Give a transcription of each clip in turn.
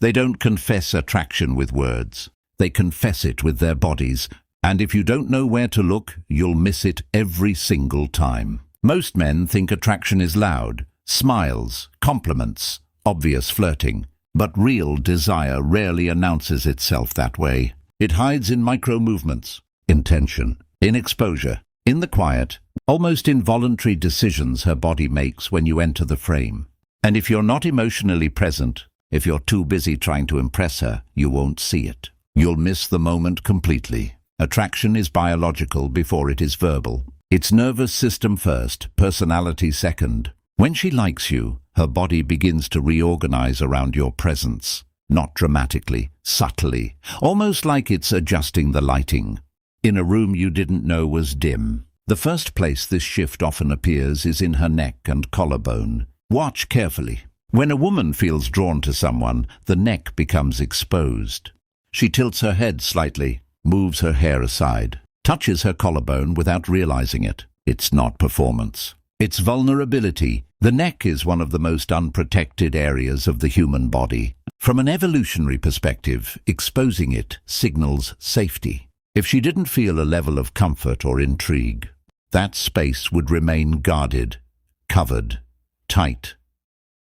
They don't confess attraction with words. They confess it with their bodies. And if you don't know where to look, you'll miss it every single time. Most men think attraction is loud, smiles, compliments, obvious flirting. But real desire rarely announces itself that way. It hides in micro-movements, in tension, in exposure, in the quiet, almost involuntary decisions her body makes when you enter the frame. And if you're not emotionally present, if you're too busy trying to impress her, you won't see it. You'll miss the moment completely. Attraction is biological before it is verbal. It's nervous system first, personality second. When she likes you, her body begins to reorganize around your presence. Not dramatically, subtly, almost like it's adjusting the lighting. In a room you didn't know was dim. The first place this shift often appears is in her neck and collarbone. Watch carefully. When a woman feels drawn to someone, the neck becomes exposed. She tilts her head slightly, moves her hair aside, touches her collarbone without realizing it. It's not performance. It's vulnerability. The neck is one of the most unprotected areas of the human body. From an evolutionary perspective, exposing it signals safety. If she didn't feel a level of comfort or intrigue, that space would remain guarded, covered, tight.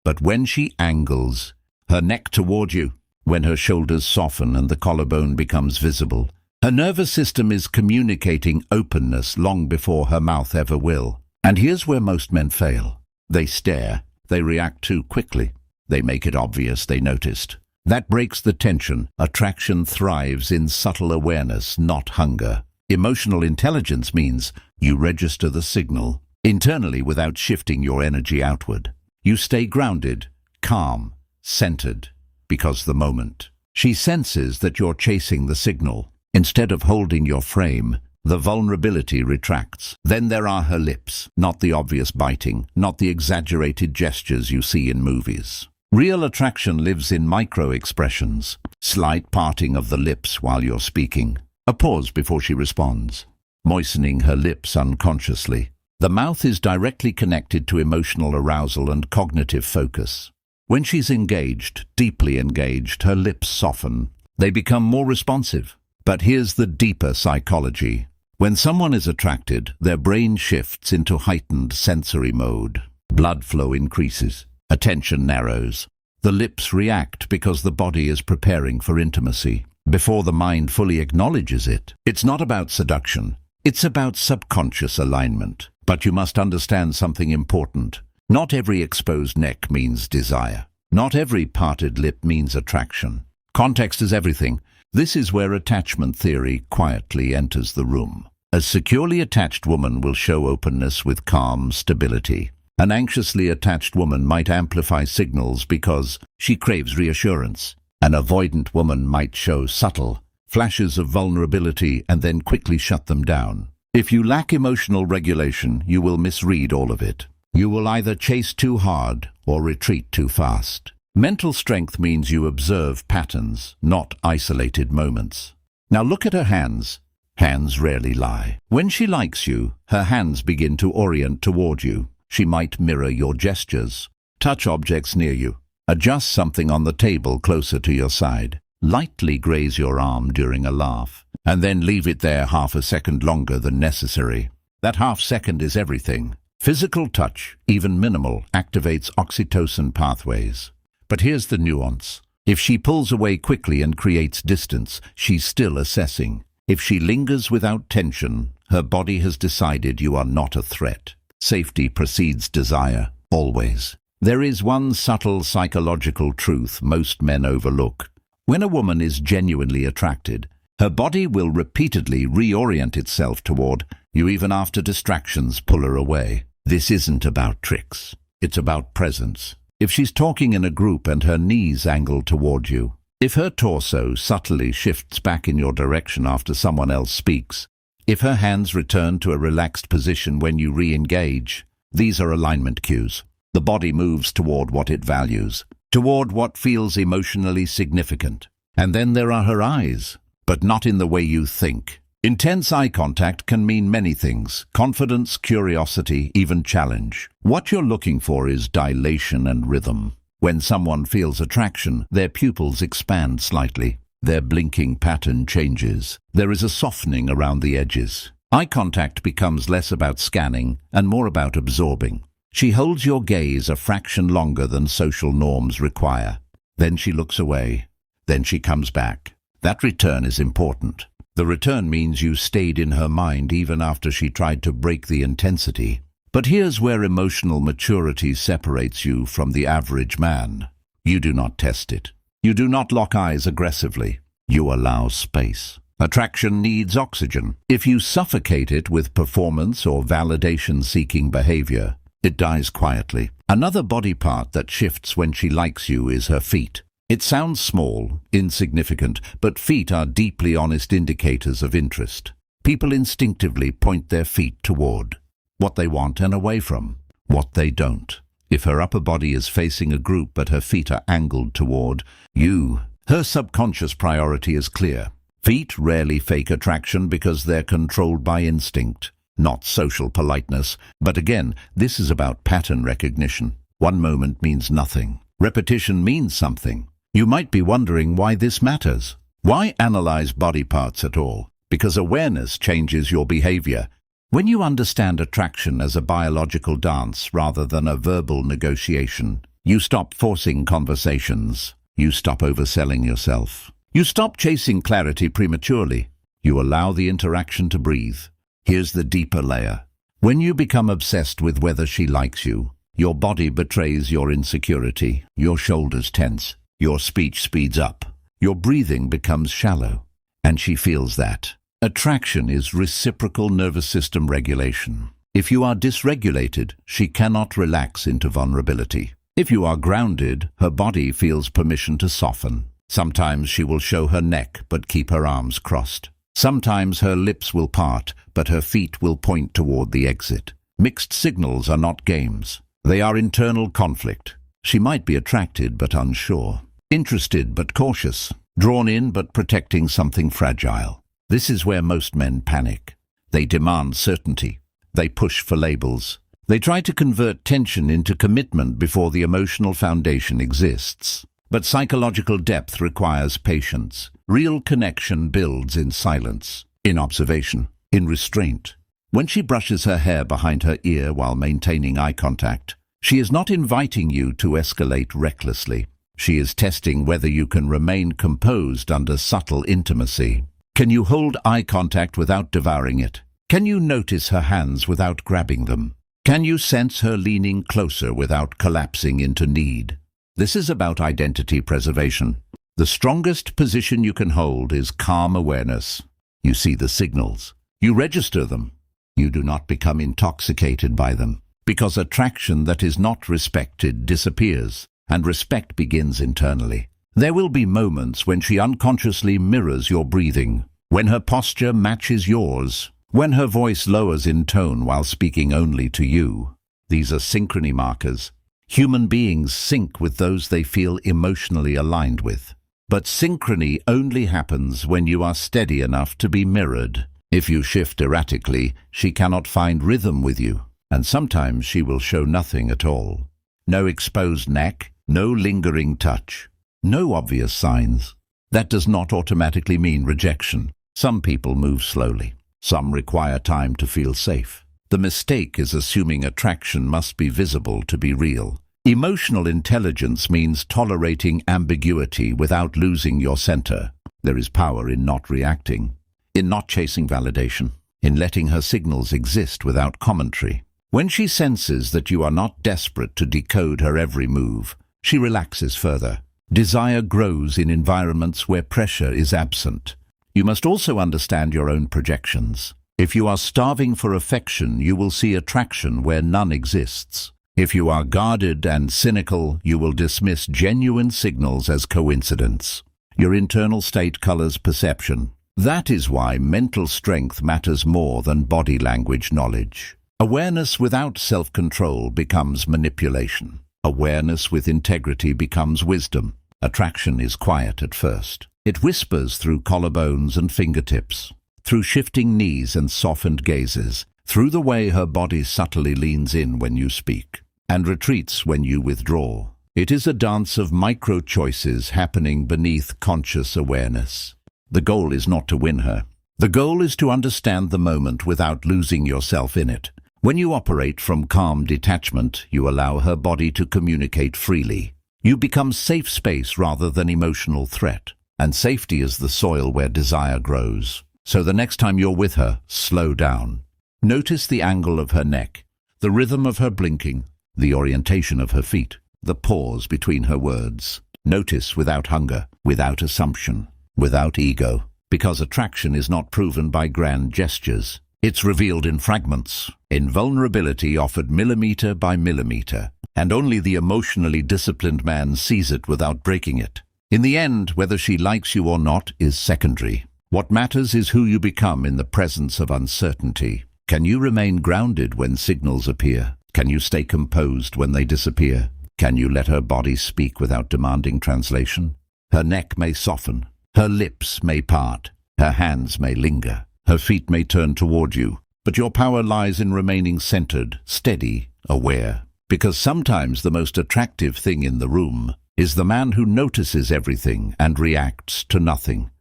But when she angles her neck toward you, when her shoulders soften and the collarbone becomes visible, her nervous system is communicating openness long before her mouth ever will. And here's where most men fail. They stare. They react too quickly. They make it obvious they noticed. That breaks the tension. Attraction thrives in subtle awareness, not hunger. Emotional intelligence means you register the signal internally without shifting your energy outward. You stay grounded, calm, centered, because the moment she senses that you're chasing the signal, instead of holding your frame, the vulnerability retracts. Then there are her lips, not the obvious biting, not the exaggerated gestures you see in movies. Real attraction lives in micro-expressions, slight parting of the lips while you're speaking, a pause before she responds, moistening her lips unconsciously. The mouth is directly connected to emotional arousal and cognitive focus. When she's engaged, deeply engaged, her lips soften. They become more responsive. But here's the deeper psychology. When someone is attracted, their brain shifts into heightened sensory mode. Blood flow increases. Attention narrows. The lips react because the body is preparing for intimacy, before the mind fully acknowledges it. It's not about seduction. It's about subconscious alignment. But you must understand something important. Not every exposed neck means desire. Not every parted lip means attraction. Context is everything. This is where attachment theory quietly enters the room. A securely attached woman will show openness with calm stability. An anxiously attached woman might amplify signals because she craves reassurance. An avoidant woman might show subtle flashes of vulnerability and then quickly shut them down. If you lack emotional regulation, you will misread all of it. You will either chase too hard or retreat too fast. Mental strength means you observe patterns, not isolated moments. Now look at her hands. Hands rarely lie. When she likes you, her hands begin to orient toward you. She might mirror your gestures, touch objects near you, adjust something on the table closer to your side, lightly graze your arm during a laugh, and then leave it there half a second longer than necessary. That half second is everything. Physical touch, even minimal, activates oxytocin pathways. But here's the nuance. If she pulls away quickly and creates distance, she's still assessing. If she lingers without tension, her body has decided you are not a threat. Safety precedes desire, always. There is one subtle psychological truth most men overlook. When a woman is genuinely attracted, her body will repeatedly reorient itself toward you even after distractions pull her away. This isn't about tricks. It's about presence. If she's talking in a group and her knees angle toward you, if her torso subtly shifts back in your direction after someone else speaks, if her hands return to a relaxed position when you re-engage, these are alignment cues. The body moves toward what it values, toward what feels emotionally significant. And then there are her eyes, but not in the way you think. Intense eye contact can mean many things: confidence, curiosity, even challenge. What you're looking for is dilation and rhythm. When someone feels attraction, their pupils expand slightly. Their blinking pattern changes. There is a softening around the edges. Eye contact becomes less about scanning and more about absorbing. She holds your gaze a fraction longer than social norms require. Then she looks away. Then she comes back. That return is important. The return means you stayed in her mind even after she tried to break the intensity. But here's where emotional maturity separates you from the average man. You do not test it. You do not lock eyes aggressively. You allow space. Attraction needs oxygen. If you suffocate it with performance or validation-seeking behavior, it dies quietly. Another body part that shifts when she likes you is her feet. It sounds small, insignificant, but feet are deeply honest indicators of interest. People instinctively point their feet toward what they want and away from what they don't. If her upper body is facing a group but her feet are angled toward you, her subconscious priority is clear. Feet rarely fake attraction because they're controlled by instinct, not social politeness. But again, this is about pattern recognition. One moment means nothing. Repetition means something. You might be wondering why this matters. Why analyze body parts at all? Because awareness changes your behavior. When you understand attraction as a biological dance rather than a verbal negotiation, you stop forcing conversations. You stop overselling yourself. You stop chasing clarity prematurely. You allow the interaction to breathe. Here's the deeper layer. When you become obsessed with whether she likes you, your body betrays your insecurity. Your shoulders tense. Your speech speeds up. Your breathing becomes shallow. And she feels that. Attraction is reciprocal nervous system regulation. If you are dysregulated, she cannot relax into vulnerability. If you are grounded, her body feels permission to soften. Sometimes she will show her neck but keep her arms crossed. Sometimes her lips will part, but her feet will point toward the exit. Mixed signals are not games. They are internal conflict. She might be attracted but unsure. Interested but cautious. Drawn in but protecting something fragile. This is where most men panic. They demand certainty. They push for labels. They try to convert tension into commitment before the emotional foundation exists. But psychological depth requires patience. Real connection builds in silence, in observation, in restraint. When she brushes her hair behind her ear while maintaining eye contact, she is not inviting you to escalate recklessly. She is testing whether you can remain composed under subtle intimacy. Can you hold eye contact without devouring it? Can you notice her hands without grabbing them? Can you sense her leaning closer without collapsing into need? This is about identity preservation. The strongest position you can hold is calm awareness. You see the signals. You register them. You do not become intoxicated by them. Because attraction that is not respected disappears, and respect begins internally. There will be moments when she unconsciously mirrors your breathing, when her posture matches yours, when her voice lowers in tone while speaking only to you. These are synchrony markers. Human beings sync with those they feel emotionally aligned with. But synchrony only happens when you are steady enough to be mirrored. If you shift erratically, she cannot find rhythm with you, and sometimes she will show nothing at all. No exposed neck, no lingering touch. No obvious signs. That does not automatically mean rejection. Some people move slowly. Some require time to feel safe. The mistake is assuming attraction must be visible to be real. Emotional intelligence means tolerating ambiguity without losing your center. There is power in not reacting, in not chasing validation, in letting her signals exist without commentary. When she senses that you are not desperate to decode her every move, she relaxes further. Desire grows in environments where pressure is absent. You must also understand your own projections. If you are starving for affection, you will see attraction where none exists. If you are guarded and cynical, you will dismiss genuine signals as coincidence. Your internal state colors perception. That is why mental strength matters more than body language knowledge. Awareness without self-control becomes manipulation. Awareness with integrity becomes wisdom. Attraction is quiet at first. It whispers through collarbones and fingertips, through shifting knees and softened gazes, through the way her body subtly leans in when you speak, and retreats when you withdraw. It is a dance of micro-choices happening beneath conscious awareness. The goal is not to win her. The goal is to understand the moment without losing yourself in it. When you operate from calm detachment, you allow her body to communicate freely. You become safe space rather than emotional threat. And safety is the soil where desire grows. So the next time you're with her, slow down. Notice the angle of her neck, the rhythm of her blinking, the orientation of her feet, the pause between her words. Notice without hunger, without assumption, without ego. Because attraction is not proven by grand gestures. It's revealed in fragments, in vulnerability offered millimeter by millimeter. And only the emotionally disciplined man sees it without breaking it. In the end, whether she likes you or not is secondary. What matters is who you become in the presence of uncertainty. Can you remain grounded when signals appear? Can you stay composed when they disappear? Can you let her body speak without demanding translation? Her neck may soften, her lips may part, her hands may linger, her feet may turn toward you, but your power lies in remaining centered, steady, aware. Because sometimes the most attractive thing in the room is the man who notices everything and reacts to nothing.